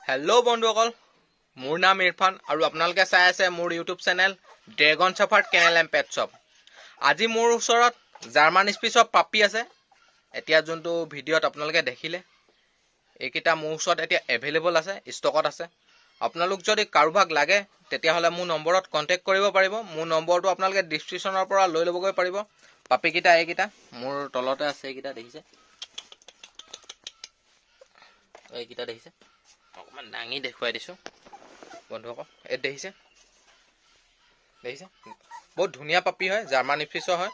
Hello बंधुসকল मोर नाम इरफान और आपनालोके चाइ आछे मोर YouTube channel dragon shepherd kennel and pet shop. আজি मोर ओसरत जार्मान स्पिचर पापी आछे। एतिया जोंतो भिडिओत आपनालोके देखिले एकिटा मोर ओसरत एतिया एभेलेबल आछे, स्टकत आछे। आपनालोक जदि कारोबाक लागे तेतिया हले मोर नम्बरत कन्टेक्ट करिब पारिब। मोर नम्बरটো आपनालोके डिस्क्रिप्शনৰ পৰা লৈ লবগৈ পাৰিব। पापी किटा एकिटा मोर तलते आछे, एकिटा देखिছে, एकिटा देखिছে। অকমান দাঙি দেখুৱাই দিছো বন্ধুসকল। এ দেখিছে বহুত ধুনিয়া পাপি হয়, জাৰ্মান স্পিচৰ হয়।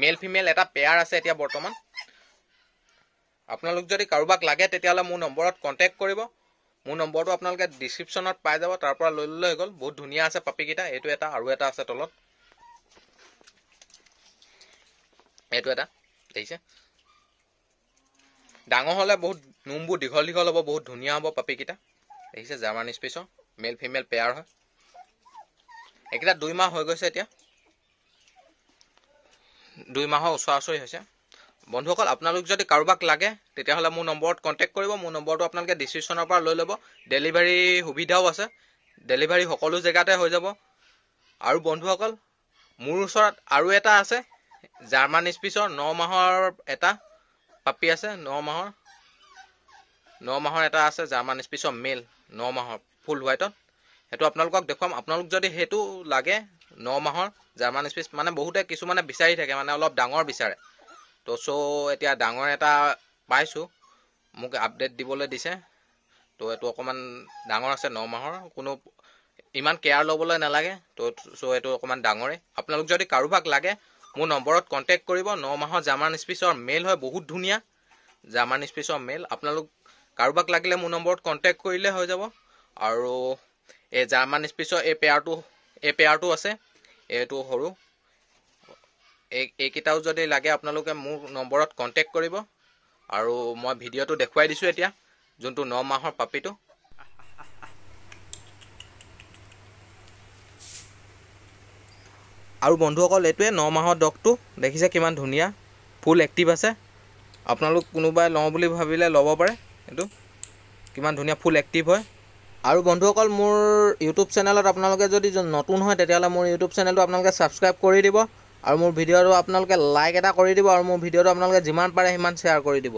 মেল ফিমেল এটা পেয়াৰ আছে এতিয়া বৰ্তমান। আপোনালোক যদি কাৰোবাক লাগে তেতিয়ালে মোৰ নম্বৰত কন্টেক্ট কৰিব। মোৰ নম্বৰটো আপোনালোকে ডিসক্ৰিপশনত পাই যাব, তাৰ পৰা লৈ লৈ গল। বহুত ধুনিয়া আছে পাপি কিটা। এটো এটা আৰু এটা আছে তলত, এটো এটা দেখিছে। ডাঙৰ হলে বহুত নুমবু দীঘল দীঘল হ'ব, বহুত ধুনিয়া হ'ব পাপি কিটা। দেখিছে জার্মান স্পিচৰ মেল ফিমেল পেয়াৰ হয়। একিটা 2 মাহ হৈ গৈছে, এতিয়া 2 মাহৰ ওচৰা-ওচৰি হৈছে। বন্ধুসকল আপোনালোক যদি কাৰোবাক লাগে তেতিয়াহলে মোৰ নম্বৰত কন্টেক্ট কৰিব। মোৰ নম্বৰটো আপোনালোকে ডিসক্ৰিপশনৰ পৰা লৈ ল'ব। ডেলিভাৰী সুবিধাও আছে, ডেলিভাৰী সকলো জেগাতে হৈ যাব। আৰু বন্ধুসকল মোৰ ওচৰত আৰু এটা আছে জাৰ্মান স্পিচৰ 9 মাহৰ এটা পাপি আছে। 9 মাহৰ এটা আছে জাৰ্মান স্পিচৰ মেল 9 মাহৰ ফুল হোৱাইটত। হেতু আপোনালোকক দেখুৱাম। আপোনালোক যদি হেতু লাগে 9 মাহৰ জাৰ্মান স্পিচ, মানে বহুতে কিছুমানে বিচাৰি থাকে, মানে অলপ ডাঙৰ বিচাৰে। তো সো এতিয়া ডাঙৰ এটা পাইছো, মোক আপডেট দিবলৈ দিছে। তো এটো অকমান ডাঙৰ আছে 9 মাহৰ, কোনো ইমান কেয়াৰ লবলৈ নালাগে। তো সো এটো অকমান ডাঙৰে। আপোনালোক যদি কাৰোবাক লাগে মোৰ নম্বৰত কন্টেক্ট কৰিব। 9 মাহৰ জাৰ্মান স্পিচৰ মেল হয়, বহুত ধুনিয়া জাৰ্মান স্পিচৰ মেল। আপোনালোক কাৰোবাক লাগিলে মোৰ নম্বৰত কন্টেক্ট কৰিলে হৈ যাব। আৰু এই জাৰ্মান স্পিচৰ এই পেয়াৰটো আছে, এটো সৰু। এইকিটাও যদি লাগে আপোনালোকে মোৰ নম্বৰত কন্টেক্ট কৰিব। আৰু মই ভিডিঅ'টো দেখুৱাই দিছো এতিয়া, যোনটো 9 মাহৰ পাপিটো। আৰু বন্ধুসকল এটোৱে 9 মাহৰ ডগটো দেখিছে কিমান ধুনিয়া, ফুল এক্টিভ আছে। আপোনালোক কোনোবাই লওঁ বুলি ভাবিলে ল'ব পাৰে। এটো কিমান ধুনিয়া ফুল এক্টিভ হয়। আৰু বন্ধুসকল মোৰ ইউটিউব চেনেলত আপোনালোকে যদি নতুন হয় তেতিয়াহলে মোৰ ইউটিউব চেনেলটো আপোনালোকে সাবস্ক্ৰাইব কৰি দিব। আৰু মোৰ ভিডিঅ'টো আপোনালোকে লাইক এটা কৰি দিব। আৰু মোৰ ভিডিঅ'টো আপোনালোকে যিমান পাৰে সিমান শ্বেয়াৰ কৰি দিব।